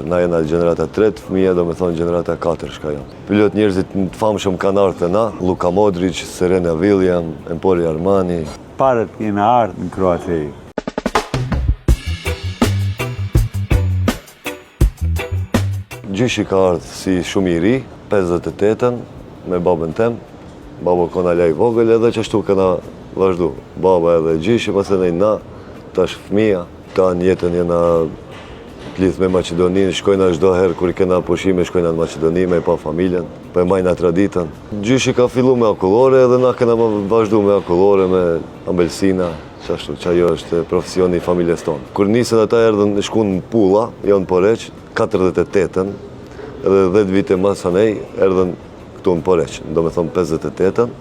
Na jena gjenerata 3, fëmija do me thonë gjenerata 4 shka janë. Pilot njerëzit në të famshëm kanë ardhur te na, Luka Modric, Serena Williams, Empoli Armani. Parët kena ardhur në Kroati. Gjyshi ka ardhur si shumë i ri, 58-ën, me babën tem. Baba kona laj vogël edhe qashtu këna vazhdu. Baba edhe gjyshi, pas edhe na, tash fëmija, ta në jetën jena lidh me Maqedoninë, shkojna çdo herë kur i kena pushime, shkojna në Maqedoni me pa familjen, po e mbajna traditën. Gjyshi ka fillu me akullore edhe na kena vazhdu me akullore, me ambelsina, qashtu, që ajo është profesioni i familjes tonë. Kur nisën ata erdhën shkunë në Pulla, jo në Poreq, 48-ën, edhe 10 vite mas anej erdhën këtu në Poreq, do me thonë 58-ën.